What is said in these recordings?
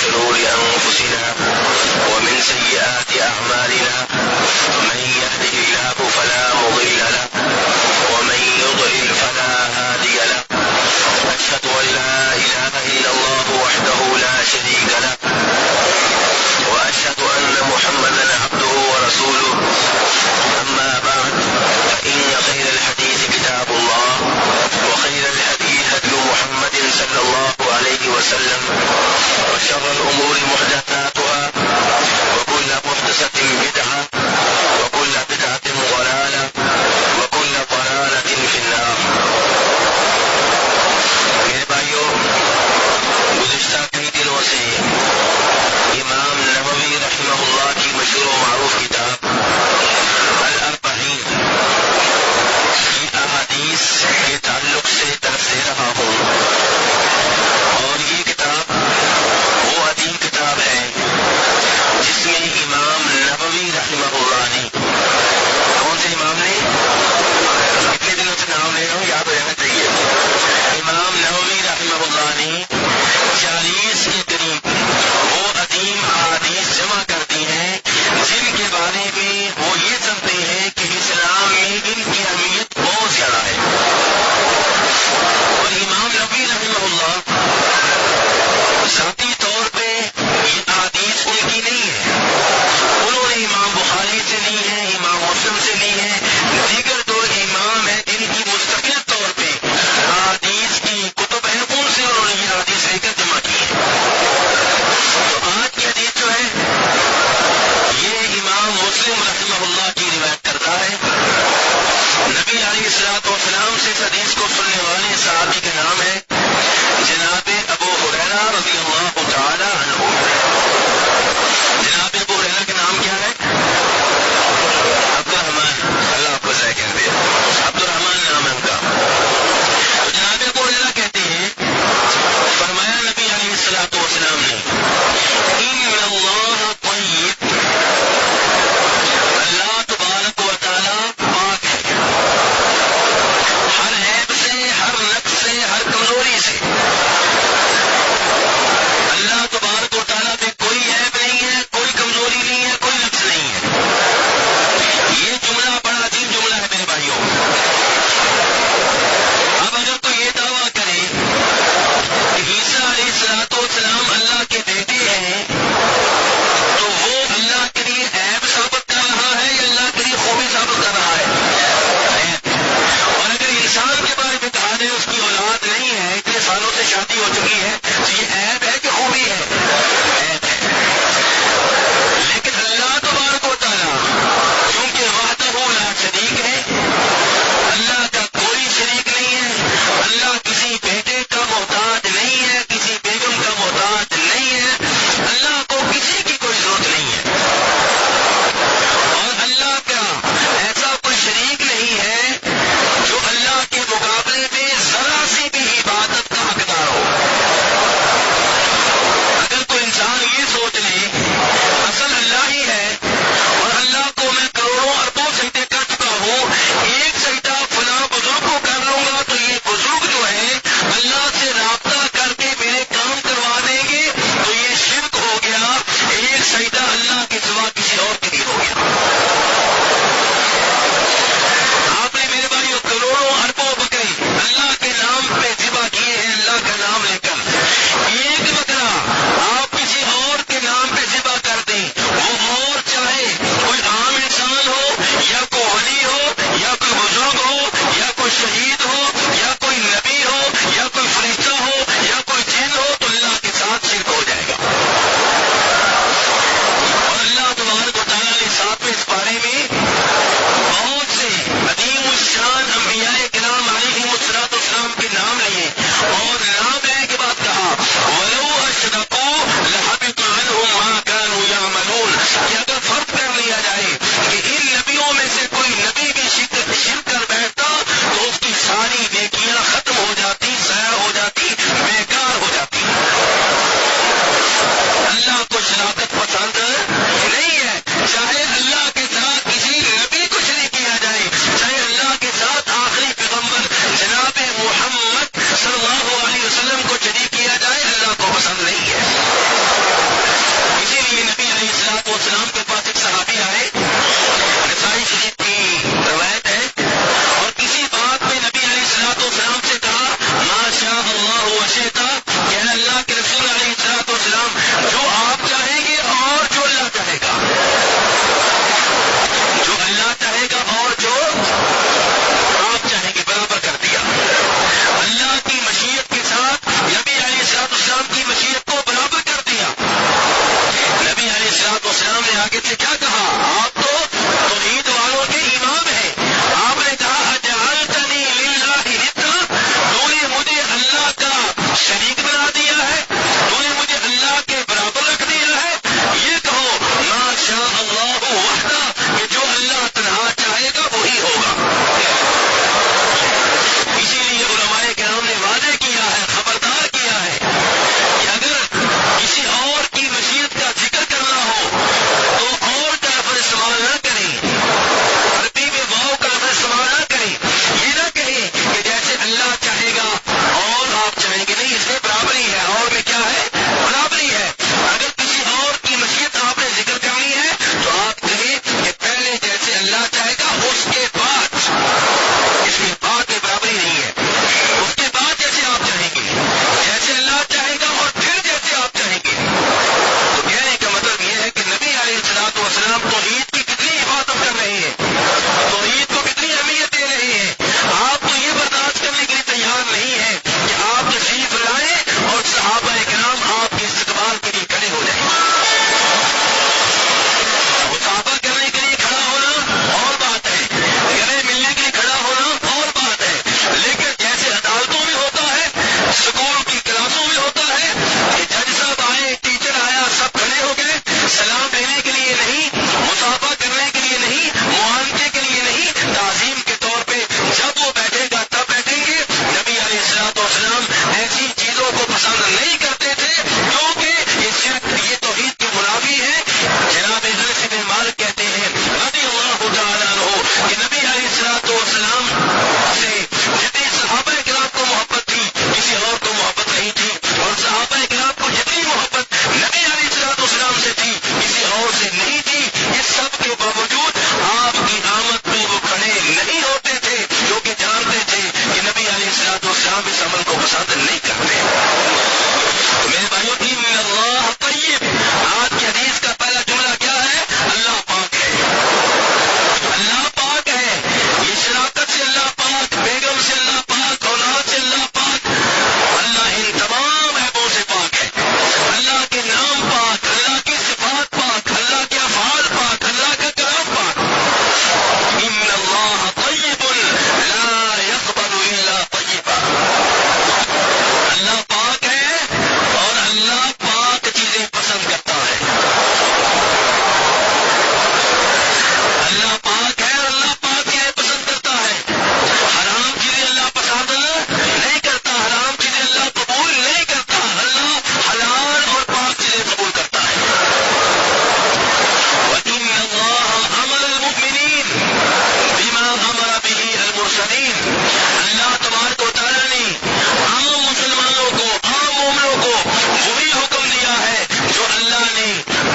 شرور أنفسنا ومن سيئات أعمالنا من يهده الله فلا مضل له ومن يضلل فلا هادي له أشهد أن لا إله إلا الله وحده لا شريك له وأشهد أن محمدا عبده ورسوله أما بعد فإن خير الحديث كتاب الله وخير الهدي هدي محمد صلى الله عليه وسلم وشر الأمور محدثاتها وكل محدثة بدعة وكل بدعة ضلالة وكل ضلالة في النار. میرے بھائیوں، گزشتہ کئی دنوں سے امام نووی رحمہ اللہ کی مشہور و معروف کتاب الاربعین کی احادیث کے تعلق سے درس دے رہا ہوں، اور یہ کتاب وہ عظیم کتاب ہے جس میں امام نووی رحمہ اللہ نے، کون سے امام نے؟ کتنے دنوں سے نام لے رہا ہوں، یاد رہنا چاہیے. امام نووی رحمہ اللہ نے 40 کے قریب وہ عظیم احادیث جمع کر دی ہیں جن کے بارے میں وہ یہ سمجھتے ہیں کہ اسلام میں ان کی اہمیت بہت زیادہ ہے. اور امام نووی رحمہ اللہ ذاتی طور پہ یہ احادیث ان کی نہیں ہے، انہوں نے امام بخاری سے لی ہے، امام مسلم سے لی ہے، دیگر دو امام ہیں جن کی مستقل طور پہ احادیث کی کتب ہیں، ان سے انہوں نے یہ احادیث لے کر جمع کی ہے. تو آج کی حدیث جو ہے یہ امام مسلم رحمہ اللہ کی روایت کرتا ہے. نبی علیہ الصلوۃ والسلام سے اس حدیث کو سننے والے صحابی کا نام ہے جناب ابو ہریرہ رضی اللہ تعالی عنہ. جناب ابو ہریرہ کا نام کیا ہے؟ عبد الرحمن. اللہ آپ کو صحیح کہہ دے، عبد الرحمن نام ہے ان کا. تو جناب ابو ہریرہ کہتے ہیں، فرمایا نبی علیہ الصلوۃ والسلام نے، ان اللہ طیب، اللہ تبارک و تعالی پاک ہے، ہر عیب سے، ہر نقص سے، ہر کمزوری سے. اللہ تبارک و تعالیٰ پہ کوئی عیب نہیں ہے، کوئی کمزوری نہیں ہے، کوئی نقص نہیں ہے. یہ جملہ بڑا عظیم جملہ ہے میرے بھائیوں. اب اگر کوئی یہ دعویٰ کرے کہ عیسیٰ علیہ الصلوۃ والسلام اللہ کے بیٹے ہیں، تو وہ اللہ کے لیے عیب ثابت کر رہا ہے یا اللہ کے لیے خوبی ثابت کر رہا ہے؟ اور اگر انسان کے بارے میں کہا جائے اس کی اولاد نہیں ہے، اتنے سالوں سے شادی ہو چکی ہے، تو یہ عیب ہے کہ خوبی ہے؟ عیب ہے. لیکن اللہ تبارک و تعالیٰ کیونکہ وحدہ لا شریک ہے، اللہ کا کوئی شریک نہیں ہے، اللہ کسی بیٹے کا محتاج نہیں ہے، کسی بیگم کا محتاج نہیں ہے، اللہ کو کسی کی کوئی ضرورت نہیں ہے، اور اللہ کا ایسا کوئی شریک نہیں ہے جو اللہ کے مقابلے میں ذرا سی بھی عبادت کا حقدار ہو. اگر کوئی انسان یہ سوچ لے اصل اللہ ہی ہے اور اللہ کو میں کروڑوں اربوں سجدے کر چکا ہوں، ایک سجدہ فلاں بزرگ کو کر لوں گا تو یہ بزرگ جو ہے اللہ سے رابطہ کر کے میرے کام کروا دیں گے، تو یہ شرک ہو گیا. ایک سجدہ اللہ کے سوا کسی اور کے لیے ہو گیا. آپ نے میرے بھائیوں کروڑوں اربوں بکرے اللہ کے نام پہ ذبح کیے ہیں، اللہ کا نام لے کر. ایک بکرا آپ کسی اور کے نام پہ ذبح کر دیں، وہ اور چاہے کوئی عام انسان ہو یا کوئی ولی ہو یا کوئی بزرگ ہو یا کوئی شہید ہو یا کوئی نبی ہو یا کوئی فرشتہ ہو یا کوئی جن ہو، تو اللہ کے ساتھ شرک ہو جائے گا. اور اللہ تبارک و تعالیٰ نے ساتھ میں اس بارے میں بہت سے عظیم الشان انبیاء کرام علیہم الصلوۃ والسلام کے نام لیے، اور نام لینے کے بعد کہا وَلَوْ أَشْرَكُوا لَحَبِطَ عَنْهُمْ مَا كَانُوا يَعْمَلُونَ، کہ اگر فرض کر لیا جائے کہ ان نبیوں میں سے کوئی نبی بھی شرک کر بیٹھتا تو اس کی ساری نیکیاں ختم ہو جاتی، ضائع ہو جاتی، بیکار ہو جاتی. اللہ کو شراکت پسند نہیں ہے، چاہے اللہ کے ساتھ کسی نبی کو شریک کیا جائے، چاہے اللہ کے ساتھ آخری پیغمبر جناب محمد صلی اللہ علیہ وسلم کو شریک کیا جائے، اللہ کو پسند نہیں ہے. آپ اس عمل کو پسند نہیں کرتے. تو میرے بھائیوں ان اللہ طیب، آج کی حدیث کا پہلا جملہ کیا ہے؟ اللہ پاک ہے. اللہ پاک ہے. یہ شراکت سے اللہ پاک، بیگم سے اللہ پاک، اولاد سے اللہ پاک. اللہ ان تمام عیبوں سے پاک ہے. اللہ کے نام پاک، اللہ کی صفات پاک، اللہ کے افعال پاک، اللہ کا کلام پاک. ان اللہ طیب لا يقبل الا طیبا. اللہ پاک ہے اور اللہ پاک چیزیں پسند کرتا ہے. اللہ پاک ہے اور اللہ پاک چیزیں پسند کرتا ہے. حرام چیزیں اللہ پسند نہیں کرتا، حرام چیزیں اللہ قبول نہیں کرتا. اللہ حلال اور پاک چیزیں قبول کرتا ہے. وَإِنَّ اللَّهَ أَمَرَ الْمُؤْمِنِينَ بِمَا أَمَرَ بِهِ الْمُرْسَلِينَ. اللہ تبارک و تعالیٰ نے عام مسلمانوں کو، عام مومنوں کو وہی حکم دیا ہے جو اللہ نے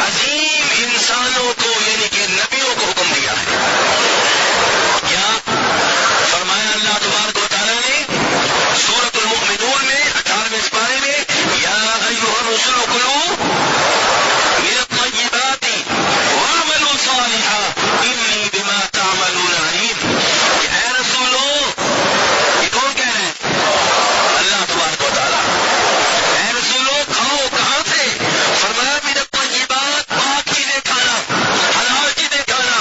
عظیم انسانوں کو یعنی کہ نبیوں کو حکم دیا ہے. کیا فرمایا اللہ تبارک و تعالیٰ نے سورۃ المؤمنون میں 18ویں پارے میں، یا ایھا الرسل کلوا من الطیبات واعملوا صالحا انی بما تعملون علیم. کہ اے رسولو، یہ کون کہہ رہے ہیں؟ اللہ تبارک و تعالیٰ. اے رسولو کھاؤ کہاں سے؟ فرمایا من الطیبات، پاک چیزیں کھانا، حلال چیزیں کھانا.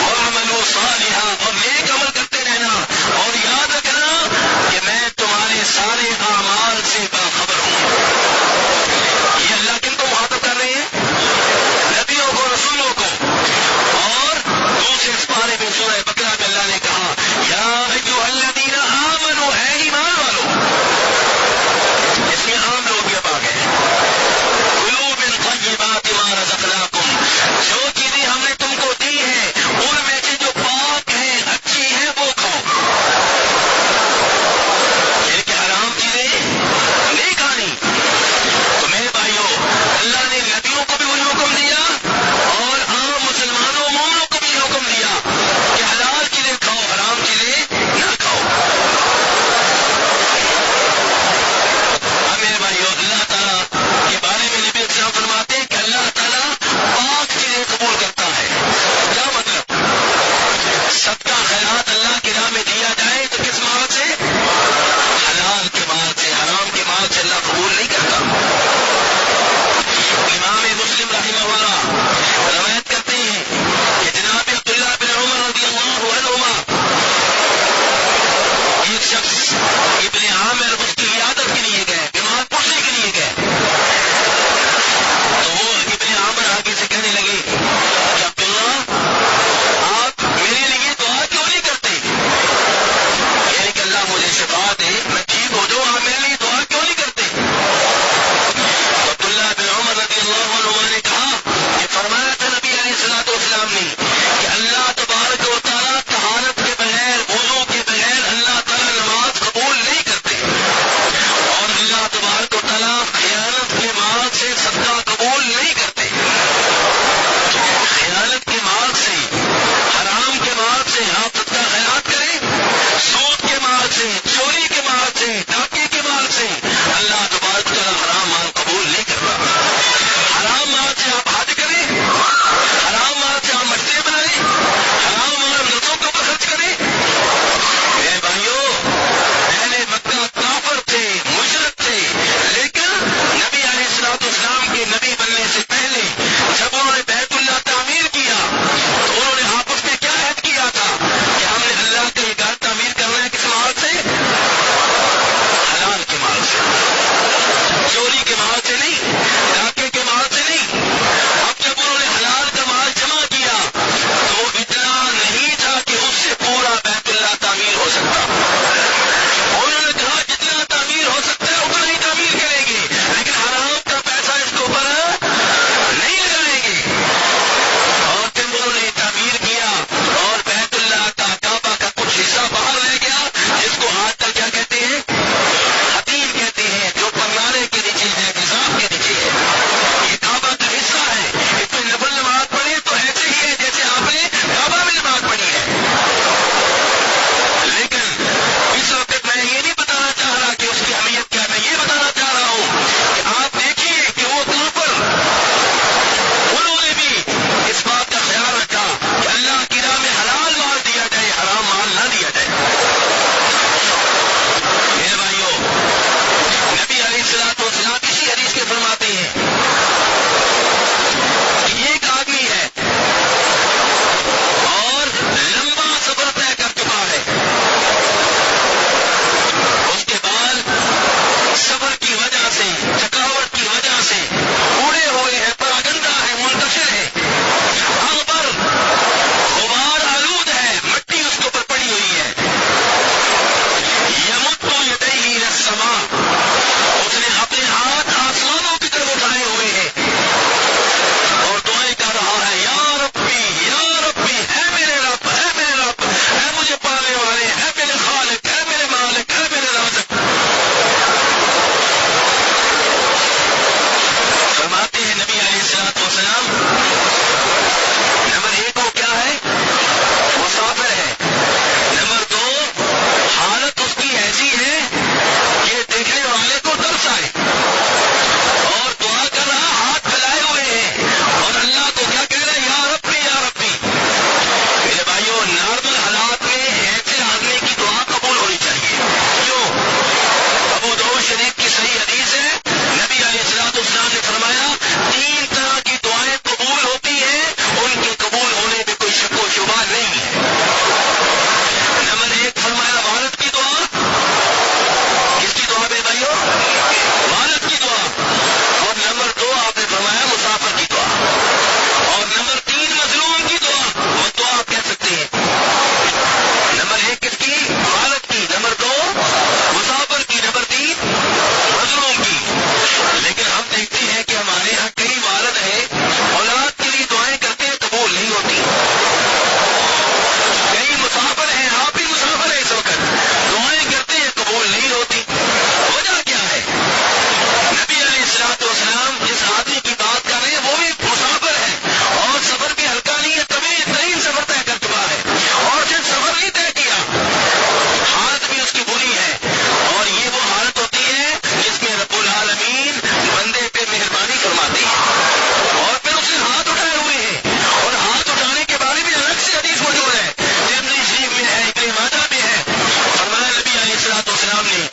واعملوا صالحا، اور نیک عمل کرتے رہنا. اور یاد رکھنا کہ میں تمہارے سارے اعمال سے باخبر ہوں. یہ اللہ کن کو مخاطب کر رہے ہیں؟ نبیوں کو، رسولوں کو. اور دوسرے پارے میں سورہ بقرہ میں اللہ نے کہا یا ایھا الذین آمنوا، اے ایمان والو. اس میں عام لوگ بھی اب آ گئے. کلوا من طیبات ما رزقناکم، جو چیزیں ہم نے تم کو دی ہیں ان میں سے جو پاک ہیں، اچھی ہیں، وہ کھاؤ. یعنی کہ حرام چیزیں نہیں کھانی. تو میرے بھائیوں، اللہ نے نبیوں کو بھی وہی حکم دیا اور عام مسلمانوں مومنوں کو بھی حکم دیا کہ حلال چیزیں کھاؤ، حرام چیزیں نہ کھاؤ. اب میرے بھائیوں، اللہ تعالیٰ کے بارے میں نبی اسلام فرماتے ہیں کہ اللہ تعالیٰ پاک چیزیں قبول کرتا ہے. کیا مطلب؟ صدقہ خیرات اللہ کی راہ میں دیا جائے تو کس مال سے؟ حلال کے مال سے. حرام کے مال سے اللہ قبول نہیں کرتا. امام مسلم رحمہ اللہ روایت کرتے ہیں کہ جناب عبداللہ بن عمر رضی اللہ عنہما، ایک شخص ابن عامر اس کی عیادت کے لیے گئے، بیمار پوچھنے کے لیے گئے. تو وہ ابن عامر آگے سے کہنے لگے کہ عبداللہ، آپ میرے لیے دعا کیوں نہیں کرتے؟ یعنی کہ اللہ مجھے شفا دے، میں ٹھیک ہو جاؤں، آپ میرے لیے دعا کیوں نہیں کرتے؟ تو عبداللہ بن عمر رضی اللہ عنہ نے کہا کہ فرمایا تھا نبی علیہ الصلوۃ والسلام نے کہ اللہ تبارک و تعالیٰ طہارت کے بغیر، وضو کے بغیر اللہ تعالیٰ نماز قبول نہیں کرتے. اور اللہ تبارک و تعالیٰ خیانت کے مال سے صدقہ قبول نہیں کرتے. خیانت کے مال سے، حرام کے مال سے آپ صدقہ خیرات کریں، سود کے مال سے، چوری کے مال امام نے